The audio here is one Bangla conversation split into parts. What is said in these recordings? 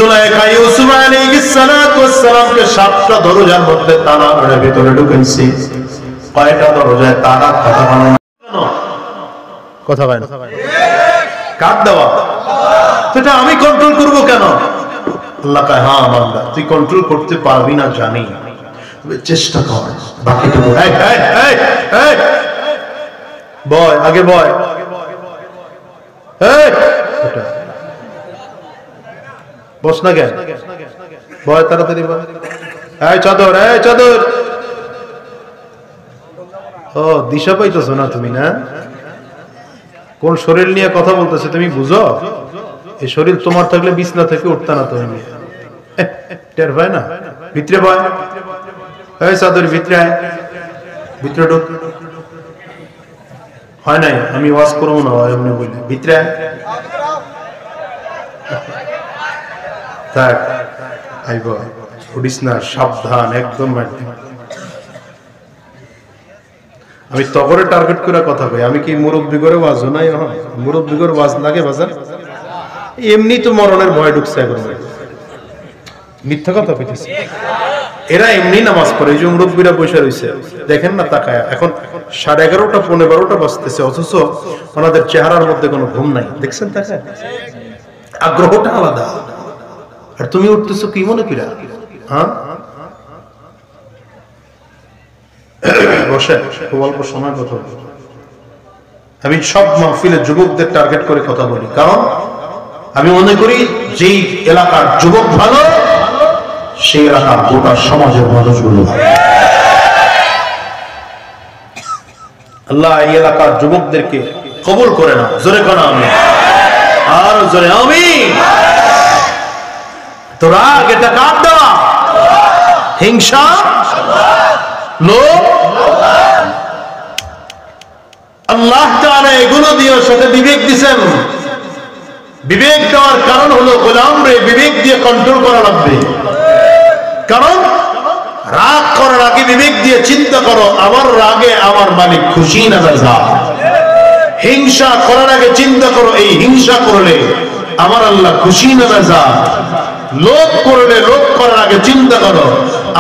जुलाइखा यूसुफ आलैहिस सालातु ওয়াস সালামকে 7টা দরজার মধ্যে তালা মেরে ভিতরে ঢুকাইছে। কয়টা দরজায় তালা? কথা বলেন। কাট দেওয়া সেটা আমি কন্ট্রোল করব কেন? আল্লাহ কয় হ্যাঁ বান্দা তুই কন্ট্রোল করতে পারবি না জানি, তবে চেষ্টা কর। বাকিটুকু এই এই এই এই বয় আগে বয় এই বস না কেন বয় তাড়াতাড়ি বয়। এই চাদর এই চাদর। ও দিশা পাইতেছো না তুমি? না কোন শরীর নিয়ে কথা বলতেছে তুমি বুঝো? এই শরীর তোমার থাকলে বিছনা থেকে উঠতা না তুমি। টের পায় না? ভিতরে বয়। এই চাদর ভিতরে আয়, ভিতরে ঢুক। হয় নাই আমি ওয়াজ করবো না এমনি বলি ভিতরে আয়। থাক আইব উঠিস না, সাবধান একদম। আমি তগরে টার্গেট করে কথা কই। আমি কি মুরব্বি করে ওয়াজ নাই? মুরব্বি করে ওয়াজ লাগে বাজার? এমনি তো মরণের ভয় ঢুকছে এখন। মিথ্যা কথা কইতেছি। এরা এমনি নামাজ পড়ে, এই যে মুরব্বিরা বসে রইছে দেখেন না তাকায়া। এখন 11:30 12:15 বাজতেছে, অথচ ওনাদের চেহারার মধ্যে কোনো ঘুম নাই। দেখছেন তাকায়? আগ্রহটা আলাদা। আর তুমি উঠতেছো কি মনে কইরা? হ্যাঁ বসে খুব অল্প সময় কথা বলি। আমি সব মাহফিলে যুবকদের টার্গেট করে কথা বলি, কারণ আমি মনে করি যেই এলাকার যুবক ভালো সেই এলাকার গোটা সমাজের মানুষগুলো ভালো। আল্লাহ এই এলাকার যুবকদেরকে কবুল করে না। জোরে কোন আমি আর জোরে আমি। তো রাগ এটা কার দেওয়া? হিংসা, লোভ। আল্লাহ তাআলা এগুলো দিয়ে সাথে বিবেক দিয়েছেন। বিবেক দেওয়ার কারণ হলো গোলাম রে বিবেক দিয়ে কন্ট্রোল করা লাগবে। কারণ রাগ করার আগে বিবেক দিয়ে চিন্তা করো আমার রাগে আমার মালিক খুশি না বেজার। হিংসা করার আগে চিন্তা করো এই হিংসা করলে আমার আল্লাহ খুশি না বেজার। লোভ করলে লোভ করার আগে চিন্তা করো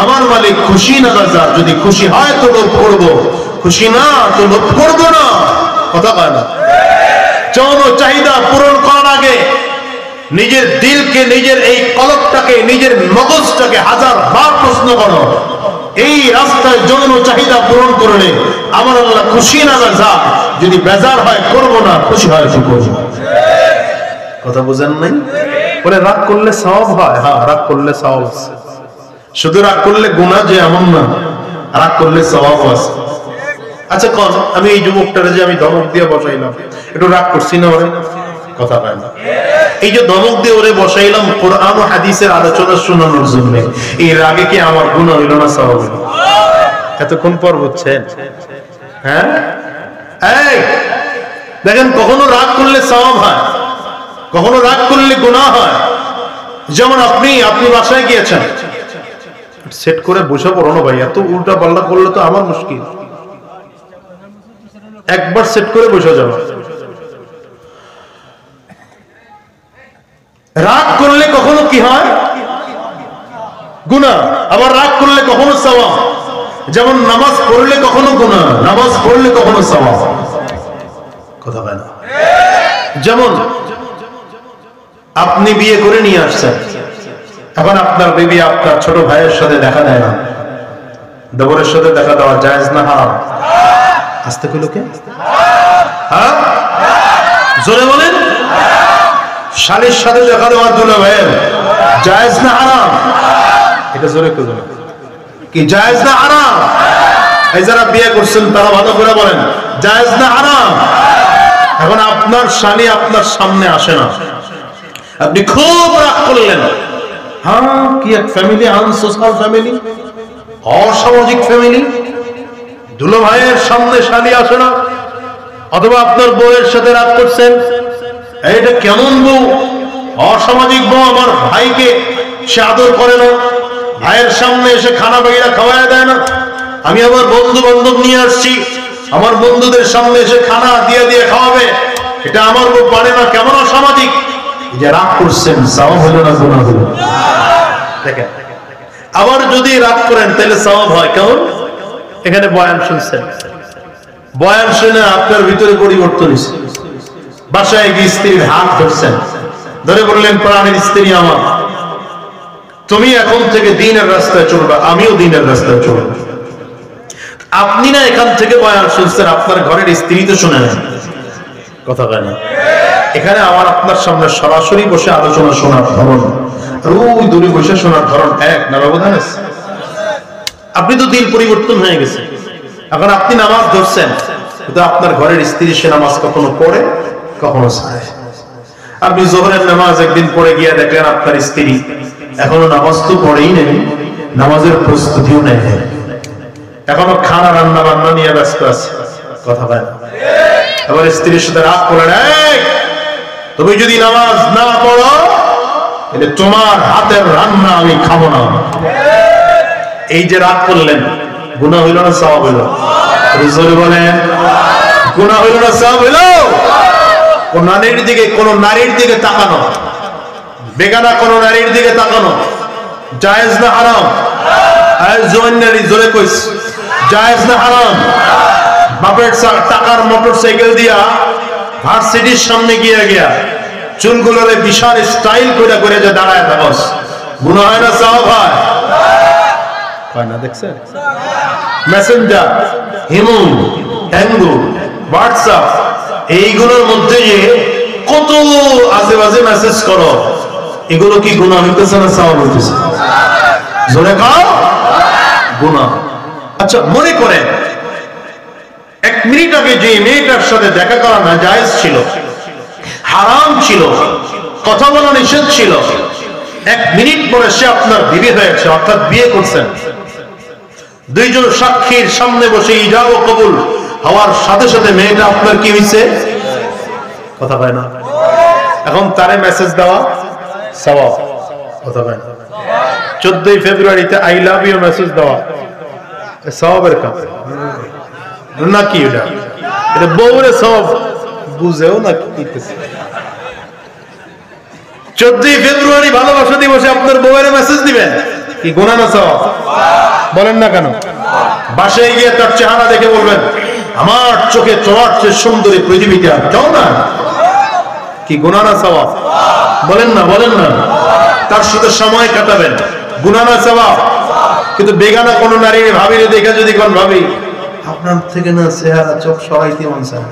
আমার মালিক খুশি না বেজার। যদি খুশি হয় তো লোভ করবো, খুশি না তো লোভ করবো না। কথা কয় না? যৌন চাহিদা পূরণ করার আগে নিজের দিলকে, নিজের এই কলবটাকে, নিজের মগজটাকে 1000 বার প্রশ্ন করো এই রাস্তায় যৌন চাহিদা পূরণ করলে আমার আল্লাহ খুশি না বেজার। যদি বেজার হয় করবো না, খুশি হয় তো করবো। কথা বুঝেন নাই? বলে রাগ করলে সওয়াব হয়? হ্যাঁ রাগ করলে সওয়াব আছে। শুধু রাগ করলে গুনাহ যে এমন না, রাগ করলে সওয়াব আছে। আচ্ছা কোন আমি এই যুবকটারে যে আমি ধমক দিয়ে বসাইলাম একটু রাগ করছি না? ওরে কথা পায় না। এই যে ধমক দিয়ে ওরে বসাইলাম কোরআন ও হাদিসের আলোচনা শোনানোর জন্য, এই রাগে কি আমার গুনাহ হইল না সওয়াব হইল? এতক্ষণ পর বুঝছেন? হ্যাঁ এই দেখেন কখনো রাগ করলে সওয়াব হয়, কখনো রাগ করলে গুনাহ হয়। যেমন আপনি বাসায় গিয়েছেন, সেট করে বসে পড়ো না ভাই। এত উল্টা পাল্টা করলে তো আমার মুশকিল। একবার সেট করে বসে যাও। রাগ করলে কখনো কি হয়? গুনাহ। আবার রাগ করলে কখনো সওয়াব। যেমন নামাজ পড়লে কখনো গুনাহ, নামাজ পড়লে কখনো সওয়াব। কথা বলে না? যেমন আপনি বিয়ে করে নিয়ে আসছেন, এখন আপনার বিবি আপনার ছোট ভাইয়ের সাথে দেখা দেয় না, দেবরের সাথে দেখা দেওয়া জায়েজ না হারাম? আসতে কইলো কে? হ্যাঁ জোরে বলেন। শালীর সাথে দেখা দেওয়া দুলা ভাইয়ের জায়েজ না হারাম? এটা জোরে কইলো কি জায়েজ না হারাম? এই যারা বিয়ে করছেন তারা ভালো করে বলেন জায়েজ না হারাম? এখন আপনার শালী আপনার সামনে আসে না, আপনি খুব রাগ করলেন। হ্যাঁ কি এক ফ্যামিলি, আনসোশাল ফ্যামিলি, অসামাজিক ফ্যামিলি। দুলো ভাইয়ের সামনে শালী আসে না। অথবা আপনার বউয়ের সাথে রাগ করছেন, এইটা কেমন বউ, অসামাজিক বউ, আমার ভাইকে সে আদর করে না, ভাইয়ের সামনে এসে খানা বেগিরা খাওয়ায় দেয় না। আমি আমার বন্ধু বান্ধব নিয়ে আসছি, আমার বন্ধুদের সামনে এসে খানা দিয়ে দিয়ে খাওয়াবে, এটা আমার বউ পারে না, কেমন অসামাজিক। যে রাগ করছেন সওয়াব হলো না গুনাহ হলো? দেখেন, আবার যদি রাগ করেন তাহলে সওয়াব হয়। কেমন? এখানে বয়ান শুনছেন, বয়ান শুনে আপনার ভিতরে পরিবর্তন হয়েছে, বাসায় গিয়ে স্ত্রীর হাত ধরছেন, ধরে বললেন প্রাণের স্ত্রী আমার, তুমি এখন থেকে দ্বীনের রাস্তায় চলবে, আমিও দ্বীনের রাস্তায় চলব। আপনি না এখান থেকে বয়ান শুনছেন, আপনার ঘরের স্ত্রী তো শুনে নেন কথা বলে না। এখানে আমার আপনার সামনে সরাসরি বসে আলোচনা শোনার ধরন আর ওই দূরে বসে শোনার ধরন এক না, ব্যবধান আছে। আপনি তো দিন পরিবর্তন হয়ে গেছে, এখন আপনি নামাজ ধরছেন, কিন্তু আপনার ঘরের স্ত্রী সে নামাজ কখনো পড়ে কখনো ছাড়ে। আপনি জোহরের নামাজ একদিন পড়ে গিয়ে দেখলেন আপনার স্ত্রী এখনো নামাজ তো পড়েই নেই, নামাজের প্রস্তুতিও নেই, এখনো খানা রান্না বান্না নিয়ে ব্যস্ত আছে কথা বলে না। এবার স্ত্রীর সাথে রাগ করলেন, তুমি যদি নামাজ না পড়ো তাহলে তোমার হাতের রান্না আমি খাবো না। এই যে রাগ করলেন, গুনাহ হইল না সওয়াব হইল? রিজল বলেন গুনাহ হইল না সওয়াব হইল? কোন নারীর দিকে তাকানো, বেগানা কোন নারীর দিকে তাকানো জায়েজ না হারাম? জোরে কইস, জায়েজ না হারাম? বাপের টাকার মোটরসাইকেল দিয়া ভার্সিটির সামনে গিয়া চুলগুলোরে বিশাল স্টাইল করে যে দাঁড়ায় থাকস, গুনাহ হয় না সওয়াব হয়? হয় না? দেখছেন মেসেঞ্জার, হিমু, হ্যাঙ্গু, হোয়াটসঅ্যাপ এইগুলোর মধ্যে যে কত আজে বাজে মেসেজ করো, এগুলো কি গুনাহ হইতেছে না সওয়াব হইতেছে? জোরে কও গুনাহ। আচ্ছা মনে করেন 1 মিনিট আগে যে মেয়েটার সাথে দেখা করা না জায়েজ ছিল, হারাম ছিল, কথা বলা নিষেধ ছিল, 1 মিনিট পরে সে আপনার বিবি হয়েছে, অর্থাৎ বিয়ে করছেন, দুইজন সাক্ষীর সামনে বসে ইজাব ও কবুল হওয়ার সাথে সাথে মেয়েটা আপনার কি হইছে? কথা কয় না। এখন তারে মেসেজ দেওয়া সওয়াব, কথা কয় না। 14 ফেব্রুয়ারিতে আই লাভ ইউ মেসেজ দেওয়া সওয়াবের কাজ নাকি? এটা বউরে সওয়াব বুঝেও না কিতেছে। 14 ফেব্রুয়ারি ভালোবাসা দিবসে আপনার বউয়ের মেসেজ দিবেন, কি গুনাহ না সওয়াব? বলেন না কেন? বাসায় গিয়ে তার চেহারা দেখে বলবেন আমার চোখে তোমার চেয়ে সুন্দরী পৃথিবীতে আর কেউ না, কি গুনাহ না সওয়াব? বলেন না, বলেন না। তার সাথে সময় কাটাবেন, গুনাহ না সওয়াব? কিন্তু বেগানা কোন নারী ভাবিরে দেখে যদি কোন ভাবি আপনার থেকে না চেহারা চোখ সরাইতে মন চায়,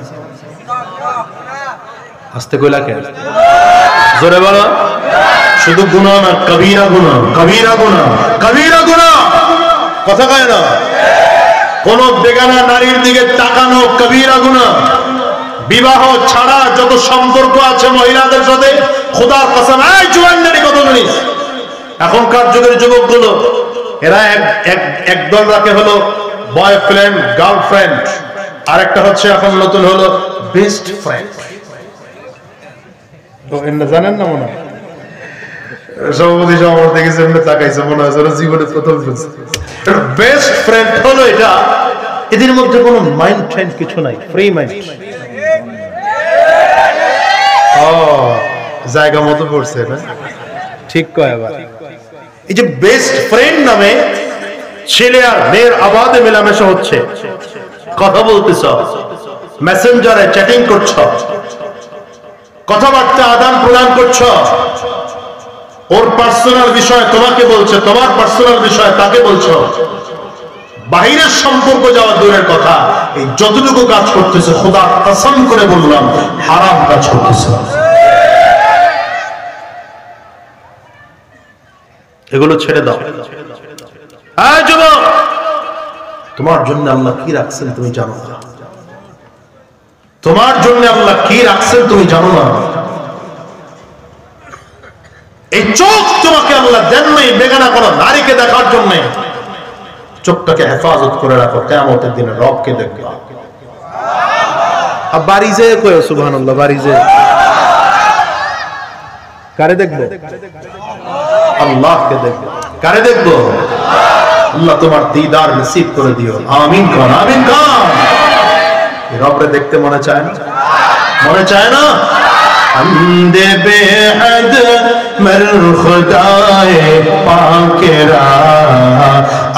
আস্তে কইলা কেন? জোরে বলো। শুধু গুনাহ না, কবিরা গুনাহ, কবিরা গুনাহ, কবিরা গুনাহ, কথা কয় না? কোন বেগানা নারীর দিকে তাকানো কবিরা গুনাহ। বিবাহ ছাড়া যত সম্পর্ক আছে মহিলাদের সাথে, খোদার কসম, এই জোয়ান নারী কত জানিস? এখনকার যুগের যুবকগুলো এরা এক দল রাখে হলো বয়ফ্রেন্ড গার্লফ্রেন্ড, আর একটা হচ্ছে এখন নতুন হলো বেস্ট ফ্রেন্ড। তো এমনি জানেন না মনে হয় সভাপতি সভাপতি দেখেছে এমনি তাকাইছে, মনে হয় ওরা জীবনে প্রথম শুনছে। বেস্ট ফ্রেন্ড হলো এটা, এদের মধ্যে কোনো মাইন্ড টাইন্ড কিছু নাই, ফ্রি মাইন্ড। ও জায়গা মতো পড়ছে না, ঠিক কয়। আবার এই যে বেস্ট ফ্রেন্ড নামে ছেলে আর মেয়ের আবাদে মেলামেশা হচ্ছে, কথা বলতেছ, মেসেঞ্জারে চ্যাটিং করছ, কথাবার্তা আদান প্রদান করছ, ওর পার্সোনাল বিষয় তোমাকে বলছে, তোমার পার্সোনাল বিষয় তাকে বলছো, বাহিরের সম্পর্ক যাওয়া দূরের কথা, এই যতটুকু কাজ করতেছে খোদার কসম করে বললাম হারাম কাজ করতেছে। এগুলো ছেড়ে দাও। এই যুবক, তোমার জন্য আল্লাহ কি রাখছেন তুমি জানো না? তোমার জন্য আল্লাহ কি রাখছেন তুমি জানো না? এই চোখ তোমাকে আল্লাহ দেন নাই বেগানা কোনো নারীকে দেখার জন্য। চোখটাকে হেফাজত করে রাখো, কিয়ামতের দিনে রবকে দেখবে। আর বাড়ি যেয়ে কয়ো সুবহানাল্লাহ, বাড়ি যেয়ে কারে দেখবো? আল্লাহকে দেখবো। কারে দেখবো? আল্লাহ তোমার দিদার নসিব করে দিও, আমিন কোন, আমিন কোন। রবরে দেখতে মনে চায় না? মনে চায় না? حمد बेहद मर खुदाए पाकेरा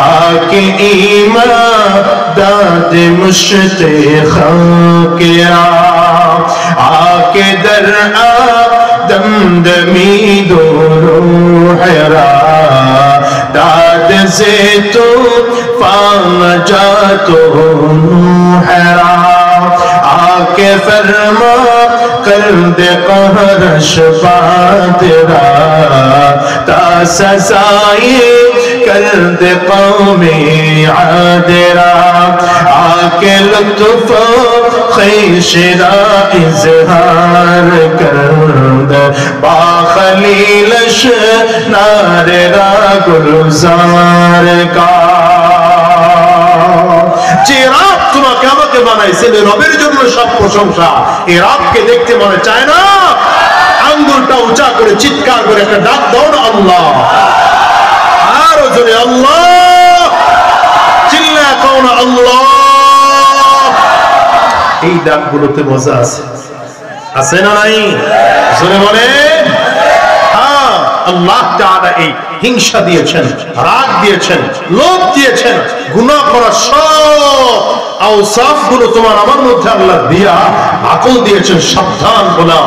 आके इमादाद मुश्ते खाकेरा आके दर दमदमी दो रूहरा दाद से तो फाम जा तो रूहरा आके फरमा कर दे कहरश पादरा ता सजाए कर दे कौमे आदरा आके लुत्फ खैशरा इजहार कर दे बाखलीलश नारेरा गुलजार का যে রাত তোমাকে আমাকে বানাইছে রবের জন্য সব প্রশংসা এই রাতকে দেখতে মনে চায় না আঙ্গুলটা উঁচা করে চিৎকার করে একটা ডাক দাও না আল্লাহ আরো জোরে আল্লাহ চিল্লা কও না আল্লাহ এই ডাকগুলোতে মজা আছে আছে না নাই জোরে বলে হ্যাঁ আল্লাহ তাআলা এই হিংসা দিয়েছেন রাগ দিয়েছেন লোভ দিয়েছেন গুনাহ করার সব আওসাফ গুলো তোমার আমার মধ্যে আল্লাহ দিয়া আকল দিয়েছেন সাবধান গোলাম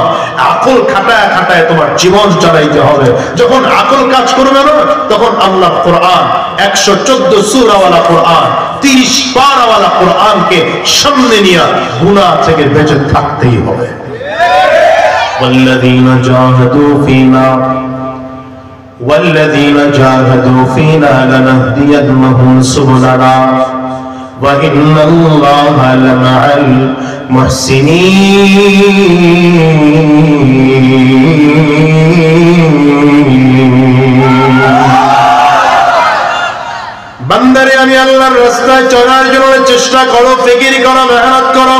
আকল খাটায় খাটায় তোমার জীবন চালাইতে হবে যখন আকল কাজ করবে না তখন আল্লাহ কোরআন 114 সূরাওয়ালা কোরআন 30 পারাওয়ালা কোরআনকে সামনে নিয়ে গুনাহ থেকে বেঁচে থাকতেই হবে ওয়াল্লাযীনা জাহাদু ফিনা والذين جاهدوا فينا لنهدينهم سبلنا وإن الله لمع المحسنين বান্দারে আমি আল্লাহর রাস্তায় চলার জন্য চেষ্টা করো ফিকির করো মেহনত করো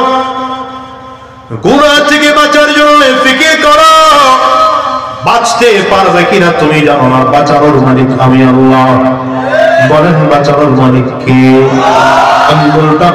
গুনাহ থেকে বাঁচার জন্য ফিকির করো বাঁচতে পারবে কিনা তুমি জানো না বাঁচানোর মালিক আমি আল্লাহ বলেন বাঁচানোর মালিক কে আঙ্গুলটা